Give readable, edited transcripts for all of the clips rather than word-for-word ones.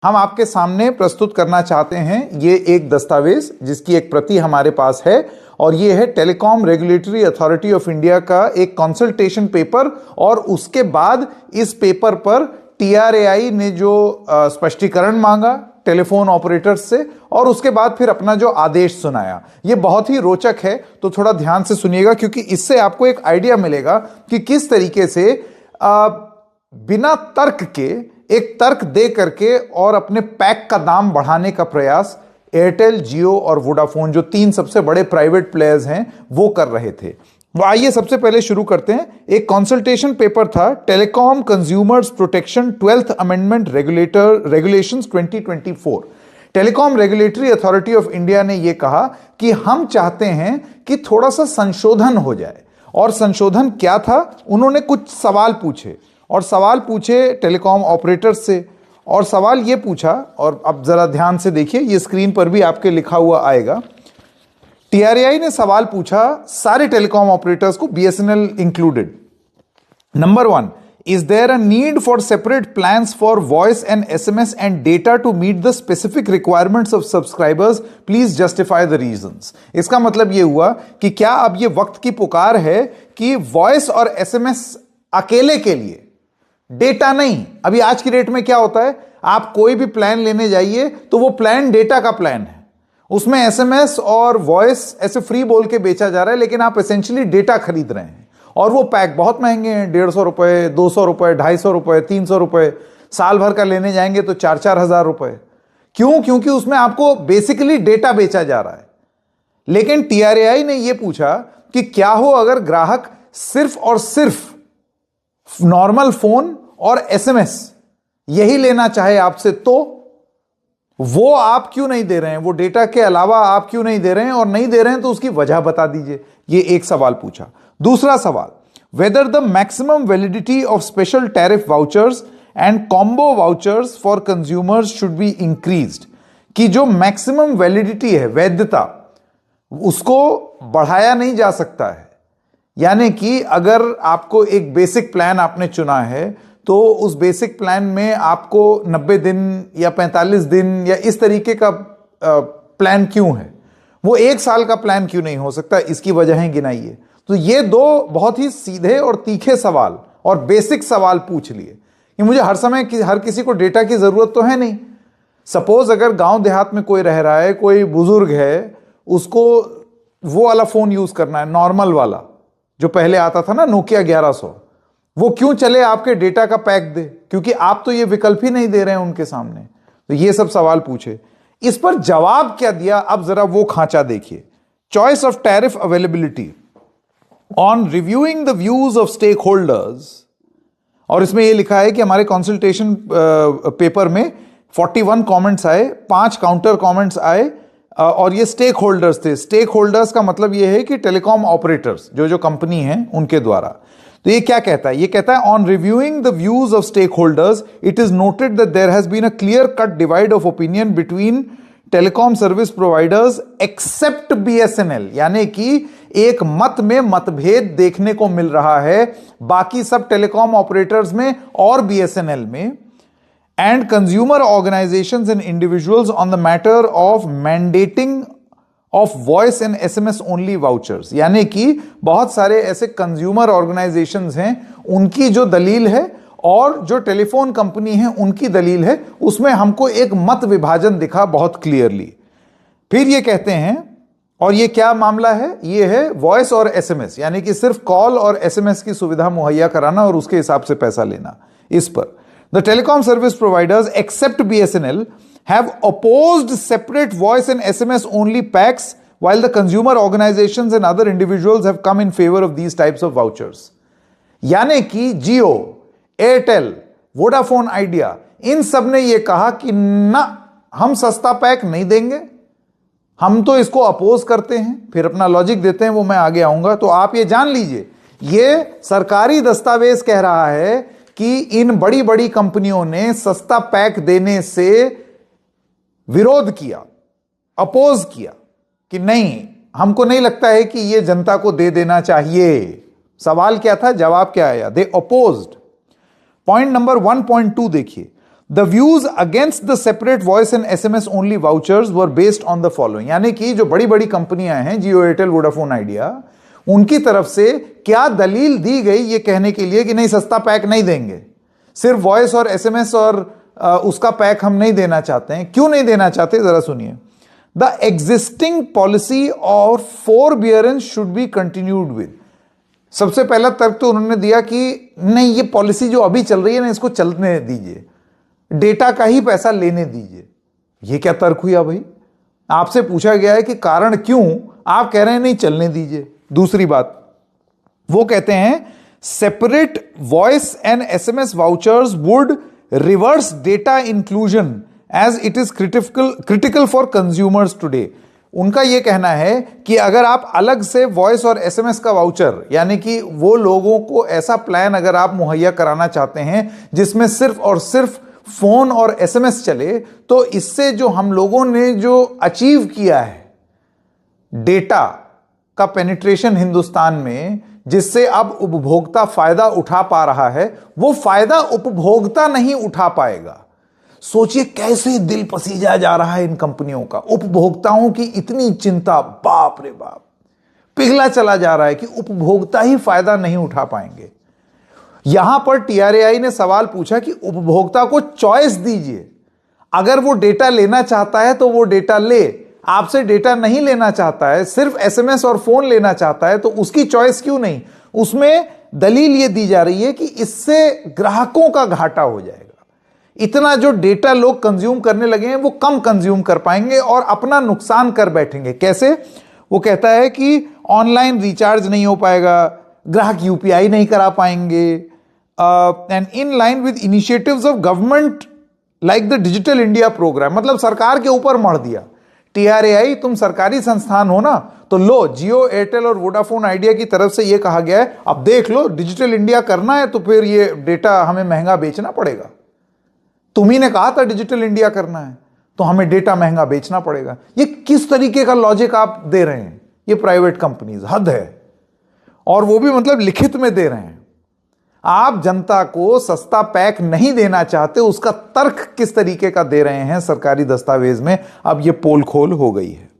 हम आपके सामने प्रस्तुत करना चाहते हैं ये एक दस्तावेज जिसकी एक प्रति हमारे पास है और ये है telecom regulatory authority of India का एक कंसल्टेशन पेपर। और उसके बाद इस पेपर पर टीआरएआई ने जो स्पष्टीकरण मांगा टेलीफोन ऑपरेटर्स से और उसके बाद फिर अपना जो आदेश सुनाया, ये बहुत ही रोचक है। तो थोड़ा ध्यान से सुनिएगा क्योंकि इससे आपको एक आइडिया मिलेगा कि किस तरीके से बिना तर्क के एक तर्क दे करके और अपने पैक का दाम बढ़ाने का प्रयास एयरटेल, जियो और वोडाफोन जो तीन सबसे बड़े प्राइवेट प्लेयर्स हैं वो कर रहे थे। तो आइए सबसे पहले शुरू करते हैं। एक कंसल्टेशन पेपर था telecom consumers protection 12th amendment regulations 2024। Telecom regulatory authority of India ने यह कहा कि हम चाहते हैं कि थोड़ा सा संशोधन हो जाए। और संशोधन क्या था? उन्होंने कुछ सवाल पूछे और सवाल पूछे टेलीकॉम ऑपरेटर्स से और सवाल यह पूछा, और अब जरा ध्यान से देखिए, यह स्क्रीन पर भी आपके लिखा हुआ आएगा। टीआरएआई ने सवाल पूछा सारे टेलीकॉम ऑपरेटर्स को, BSNL included. Number 1, is there a need for separate plans for voice and SMS and data to meet the specific requirements of subscribers, please justify the reasons. इसका मतलब यह हुआ कि क्या अब यह वक्त की पुकार है कि वॉइस और एसएमएस अकेले के लिए, डेटा नहीं। अभी आज की डेट में क्या होता है, आप कोई भी प्लान लेने जाइए तो वो प्लान डेटा का प्लान है, उसमें एसएमएस और वॉइस ऐसे फ्री बोल के बेचा जा रहा है, लेकिन आप एसेंशियली डेटा खरीद रहे हैं और वो पैक बहुत महंगे हैं, 150 रुपए, 200 रुपए, 250 रुपए, 300 रुपए। साल भर का लेने जाएंगे तो 4-4 हजार रुपए। क्यों? क्योंकि उसमें आपको बेसिकली डेटा बेचा जा रहा है। लेकिन टीआरएआई ने यह पूछा कि क्या हो अगर ग्राहक सिर्फ और सिर्फ नॉर्मल फोन और एसएमएस यही लेना चाहे आपसे, तो वो आप क्यों नहीं दे रहे हैं? वो डेटा के अलावा आप क्यों नहीं दे रहे हैं? और नहीं दे रहे हैं तो उसकी वजह बता दीजिए। ये एक सवाल पूछा। दूसरा सवाल, whether the maximum validity of special tariff vouchers and combo vouchers for consumers should be increased, कि जो मैक्सिमम वैलिडिटी है, वैधता, उसको बढ़ाया नहीं जा सकता है। यानी कि अगर आपको एक बेसिक प्लान आपने चुना है तो उस बेसिक प्लान में आपको 90 दिन या 45 दिन या इस तरीके का प्लान क्यों है? वो 1 साल का प्लान क्यों नहीं हो सकता? इसकी वजहें गिनाइए। तो ये दो बहुत ही सीधे और तीखे सवाल और बेसिक सवाल पूछ लिए कि मुझे हर समय हर किसी को डेटा की जरूरत तो है नहीं। सपोज अगर गांव देहात में कोई रह रहा है, कोई बुजुर्ग है, उसको वो वाला फोन यूज करना है, नॉर्मल वाला जो पहले आता था ना, नोकिया 1100, वो क्यों चले आपके डेटा का पैक दे? क्योंकि आप तो ये विकल्प ही नहीं दे रहे हैं उनके सामने। तो ये सब सवाल पूछे, इस पर जवाब क्या दिया? अब जरा वो खांचा देखिए। Choice of tariff availability on reviewing the views of stakeholders, और इसमें यह लिखा है कि हमारे कंसल्टेशन पेपर में 41 कमेंट्स आए, 5 काउंटर कमेंट्स आए और ये स्टेक होल्डर्स थे। स्टेक होल्डर्स का मतलब यह है कि टेलीकॉम ऑपरेटर्स जो कंपनी है उनके द्वारा। तो ये क्या कहता है? ये कहता है on reviewing the views of stakeholders it is noted that there has been a clear cut divide of opinion between telecom service providers except BSNL, यानी कि एक मत में मतभेद देखने को मिल रहा है बाकी सब टेलीकॉम ऑपरेटर्स में और बीएसएनएल में, and consumer organisations and individuals on the matter of mandating of voice and SMS only vouchers. यानी कि बहुत सारे ऐसे कंज्यूमर ऑर्गेनाइजेशंस हैं, उनकी जो दलील है और जो टेलीफोन कंपनी है उनकी दलील है, उसमें हमको एक मत विभाजन दिखा बहुत क्लियरली। फिर ये कहते हैं, और ये क्या मामला है? ये है वॉइस और एसएमएस, यानी कि सिर्फ कॉल और एसएमएस की सुविधा मुहैया कराना और उसके हिसाब से पैसा लेना। इस पर the telecom service providers except BSNL have opposed separate voice and SMS only packs, while the consumer organizations and other individuals have come in favor of these types of vouchers. यानी कि जियो, एयरटेल, वोडाफोन आइडिया, इन सब ने यह कहा कि ना, हम सस्ता पैक नहीं देंगे, हम तो इसको अपोज करते हैं। फिर अपना लॉजिक देते हैं, वो मैं आगे आऊंगा। तो आप ये जान लीजिए, ये सरकारी दस्तावेज कह रहा है कि इन बड़ी बड़ी कंपनियों ने सस्ता पैक देने से विरोध किया, अपोज किया कि नहीं, हमको नहीं लगता है कि यह जनता को दे देना चाहिए। सवाल क्या था, जवाब क्या आया? दे अपोज्ड। पॉइंट नंबर 1.2 देखिए, the views against the separate voice and SMS only vouchers were based on the following, यानी कि जो बड़ी बड़ी कंपनियां हैं जियो, एयरटेल, वोडाफोन आइडिया, उनकी तरफ से क्या दलील दी गई ये कहने के लिए कि नहीं सस्ता पैक नहीं देंगे, सिर्फ वॉइस और एसएमएस और उसका पैक हम नहीं देना चाहते हैं। क्यों नहीं देना चाहते, जरा सुनिए। The existing policy of forbearance should be continued with. सबसे पहला तर्क तो उन्होंने दिया कि नहीं, ये पॉलिसी जो अभी चल रही है ना, इसको चलने दीजिए, डेटा का ही पैसा लेने दीजिए। ये क्या तर्क हुआ भाई? आपसे पूछा गया है कि कारण क्यों, आप कह रहे हैं नहीं चलने दीजिए। दूसरी बात, वो कहते हैं separate voice and SMS vouchers would reverse data inclusion as it is critical for consumers today. उनका यह कहना है कि अगर आप अलग से वॉइस और एसएमएस का वाउचर, यानी कि वो लोगों को ऐसा प्लान अगर आप मुहैया कराना चाहते हैं जिसमें सिर्फ और सिर्फ फोन और एसएमएस चले, तो इससे जो हम लोगों ने जो अचीव किया है डेटा का पेनिट्रेशन हिंदुस्तान में, जिससे अब उपभोक्ता फायदा उठा पा रहा है, वो फायदा उपभोक्ता नहीं उठा पाएगा। सोचिए कैसे दिल पसीजा जा रहा है इन कंपनियों का। उपभोक्ताओं की इतनी चिंता, बाप रे बाप, पिघला चला जा रहा है कि उपभोक्ता ही फायदा नहीं उठा पाएंगे। यहां पर टीआरएआई ने सवाल पूछा कि उपभोक्ता को चॉइस दीजिए, अगर वो डेटा लेना चाहता है तो वो डेटा ले, आपसे डेटा नहीं लेना चाहता है, सिर्फ एसएमएस और फोन लेना चाहता है, तो उसकी चॉइस क्यों नहीं। उसमें दलील यह दी जा रही है कि इससे ग्राहकों का घाटा हो जाएगा। इतना जो डेटा लोग कंज्यूम करने लगे हैं वो कम कंज्यूम कर पाएंगे और अपना नुकसान कर बैठेंगे। कैसे? वो कहता है कि ऑनलाइन रिचार्ज नहीं हो पाएगा, ग्राहक यूपीआई नहीं करा पाएंगे, and in line with initiatives of government like the digital India programme. मतलब सरकार के ऊपर मढ़ दिया। टीआरएआई, तुम सरकारी संस्थान हो ना, तो लो, जियो, एयरटेल और वोडाफोन आइडिया की तरफ से यह कहा गया है अब देख लो, डिजिटल इंडिया करना है तो फिर ये डेटा हमें महंगा बेचना पड़ेगा। तुम्ही ने कहा था डिजिटल इंडिया करना है तो हमें डेटा महंगा बेचना पड़ेगा। ये किस तरीके का लॉजिक आप दे रहे हैं? ये प्राइवेट कंपनीज, हद है। और वो भी मतलब लिखित में दे रहे हैं। आप जनता को सस्ता पैक नहीं देना चाहते, उसका तर्क किस तरीके का दे रहे हैं सरकारी दस्तावेज में, अब ये पोल खोल हो गई है।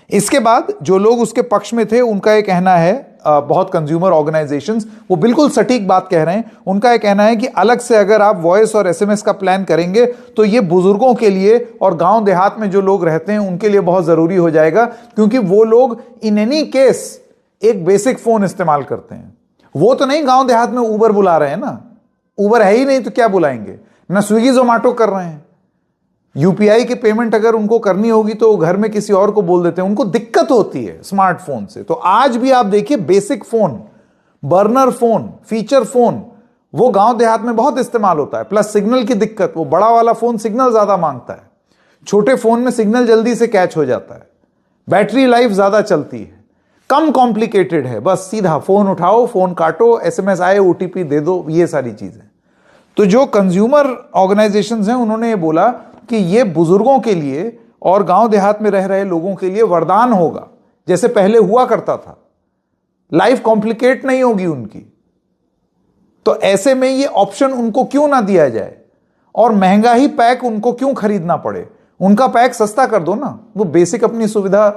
इसके बाद जो लोग उसके पक्ष में थे उनका यह कहना है, बहुत कंज्यूमर ऑर्गेनाइजेशंस वो बिल्कुल सटीक बात कह रहे हैं। उनका यह कहना है कि अलग से अगर आप वॉइस और एसएमएस का प्लान करेंगे तो ये बुजुर्गों के लिए और गांव देहात में जो लोग रहते हैं उनके लिए बहुत जरूरी हो जाएगा, क्योंकि वो लोग इन एनी केस एक बेसिक फोन इस्तेमाल करते हैं। वो तो नहीं गांव देहात में उबर बुला रहे हैं ना, उबर है ही नहीं तो क्या बुलाएंगे, ना स्विगी जोमेटो कर रहे हैं। यूपीआई की पेमेंट अगर उनको करनी होगी तो घर में किसी और को बोल देते हैं, उनको दिक्कत होती है स्मार्टफोन से। तो आज भी आप देखिए basic phone, burner phone, feature phone, वो गांव देहात में बहुत इस्तेमाल होता है। प्लस सिग्नल की दिक्कत, वो बड़ा वाला फोन सिग्नल ज्यादा मांगता है, छोटे फोन में सिग्नल जल्दी से कैच हो जाता है, बैटरी लाइफ ज्यादा चलती है, कम कॉम्प्लिकेटेड है, बस सीधा फोन उठाओ, फोन काटो, एसएमएस आए, ओटीपी दे दो, ये सारी चीजें। तो जो कंज्यूमर ऑर्गेनाइजेशंस हैं उन्होंने ये बोला कि ये बुजुर्गों के लिए और गांव देहात में रह रहे लोगों के लिए वरदान होगा, जैसे पहले हुआ करता था। लाइफ कॉम्प्लिकेट नहीं होगी उनकी। तो ऐसे में ये ऑप्शन उनको क्यों ना दिया जाए और महंगा ही पैक उनको क्यों खरीदना पड़े? उनका पैक सस्ता कर दो ना, वो बेसिक अपनी सुविधा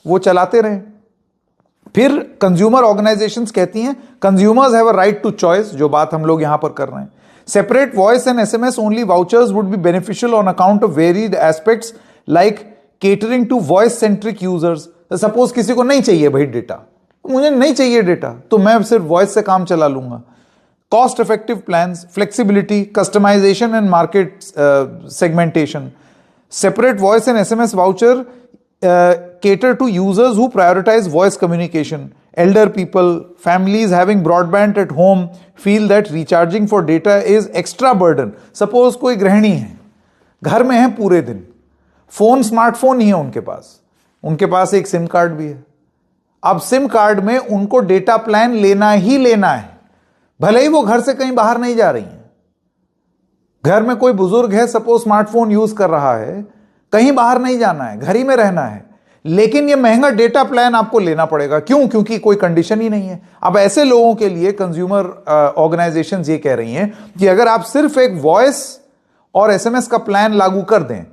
वो चलाते रहें। फिर कंज्यूमर ऑर्गेनाइजेशंस कहती हैं consumers have a right to choice, जो बात हम लोग यहां पर कर रहे हैं। Separate voice and SMS only vouchers would be beneficial on account of varied aspects like catering to voice centric users. Suppose किसी को नहीं चाहिए भाई डेटा, मुझे नहीं चाहिए डेटा, तो मैं सिर्फ वॉइस से काम चला लूंगा। Cost effective plans, flexibility, customization and market segmentation. Separate voice and SMS voucher cater to users who prioritize voice communication. Elder people, families having broadband at home feel that recharging for data is extra burden. Suppose कोई गृहिणी है, घर में है पूरे दिन, phone smartphone ही है उनके पास एक सिम कार्ड भी है। अब सिम कार्ड में उनको डेटा प्लान लेना ही लेना है, भले ही वो घर से कहीं बाहर नहीं जा रही हैं। घर में कोई बुजुर्ग है, सपोज स्मार्टफोन यूज कर रहा है, कहीं बाहर नहीं जाना है, घर ही में रहना है, लेकिन ये महंगा डेटा प्लान आपको लेना पड़ेगा। क्यों? क्योंकि कोई कंडीशन ही नहीं है। अब ऐसे लोगों के लिए कंज्यूमर ऑर्गेनाइजेशंस ये कह रही हैं कि अगर आप सिर्फ एक वॉइस और एसएमएस का प्लान लागू कर दें